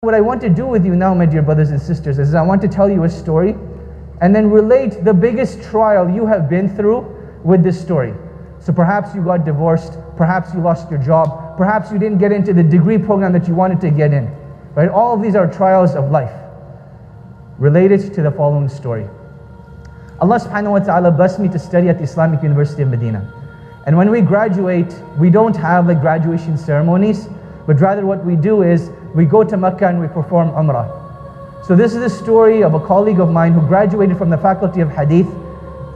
What I want to do with you now, my dear brothers and sisters, is I want to tell you a story and then relate the biggest trial you have been through with this story. So perhaps you got divorced, perhaps you lost your job, perhaps you didn't get into the degree program that you wanted to get in. Right? All of these are trials of life related to the following story. Allah subhanahu wa ta'ala blessed me to study at the Islamic University of Medina. And when we graduate, we don't have like graduation ceremonies, but rather what we do is we go to Mecca and we perform Umrah. So this is the story of a colleague of mine who graduated from the faculty of Hadith.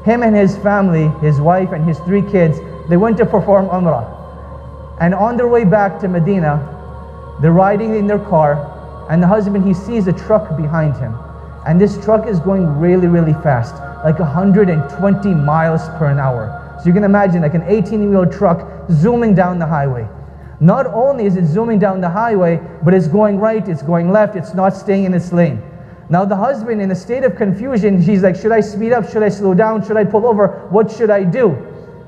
Him and his family, his wife and his 3 kids, they went to perform Umrah. And on their way back to Medina, they're riding in their car, and the husband, he sees a truck behind him. And this truck is going really, really fast, like 120 miles per hour. So you can imagine like an 18-wheel truck zooming down the highway. Not only is it zooming down the highway, but it's going right, it's going left, it's not staying in its lane. Now the husband, in a state of confusion, he's like, should I speed up? Should I slow down? Should I pull over? What should I do?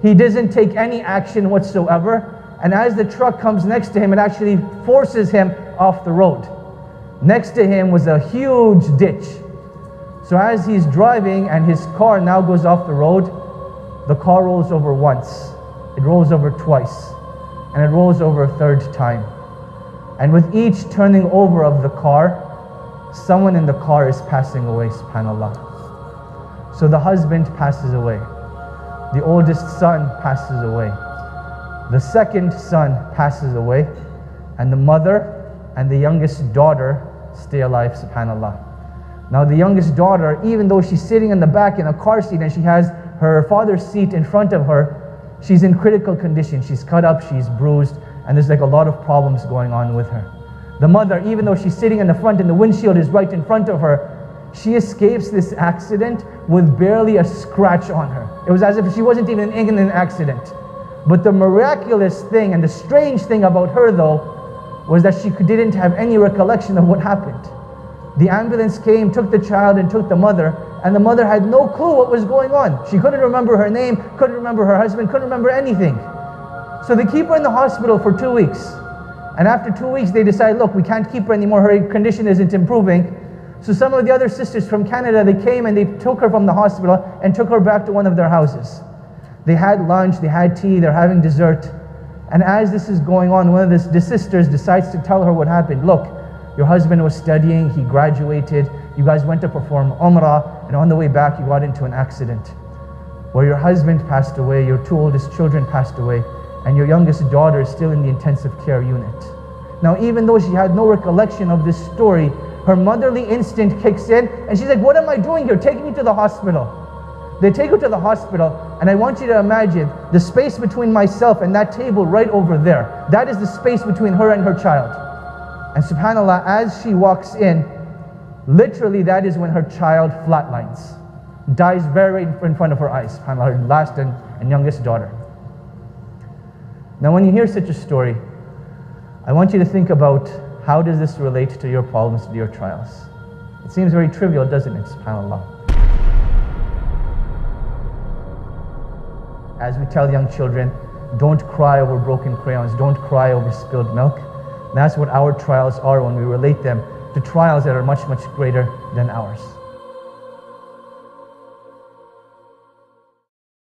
He doesn't take any action whatsoever. And as the truck comes next to him, it actually forces him off the road. Next to him was a huge ditch. So as he's driving and his car now goes off the road, the car rolls over once, it rolls over twice, and it rolls over a 3rd time. And with each turning over of the car, someone in the car is passing away, subhanAllah. So the husband passes away. The oldest son passes away. The 2nd son passes away. And the mother and the youngest daughter stay alive, subhanAllah. Now the youngest daughter, even though she's sitting in the back in a car seat and she has her father's seat in front of her, she's in critical condition. She's cut up, she's bruised, and there's like a lot of problems going on with her. The mother, even though she's sitting in the front and the windshield is right in front of her, she escapes this accident with barely a scratch on her. It was as if she wasn't even in an accident. But the miraculous thing and the strange thing about her though, was that she didn't have any recollection of what happened. The ambulance came, took the child and took the mother, and the mother had no clue what was going on. She couldn't remember her name, couldn't remember her husband, couldn't remember anything. So they keep her in the hospital for 2 weeks. And after 2 weeks they decide, look, we can't keep her anymore, her condition isn't improving. So some of the other sisters from Canada, they came and they took her from the hospital and took her back to one of their houses. They had lunch, they had tea, they're having dessert. And as this is going on, one of the sisters decides to tell her what happened. Look, your husband was studying, he graduated, you guys went to perform Umrah, and on the way back you got into an accident where your husband passed away, your 2 oldest children passed away, and your youngest daughter is still in the intensive care unit. Now even though she had no recollection of this story, her motherly instinct kicks in, and she's like, what am I doing here? Take me to the hospital. They take her to the hospital, and I want you to imagine the space between myself and that table right over there. That is the space between her and her child. And subhanAllah, as she walks in, literally that is when her child flatlines, dies very in front of her eyes, subhanAllah, her last and youngest daughter. Now when you hear such a story, I want you to think about, how does this relate to your problems, to your trials? It seems very trivial, doesn't it, subhanAllah? As we tell young children, don't cry over broken crayons, don't cry over spilled milk. That's what our trials are when we relate them to trials that are much, much greater than ours.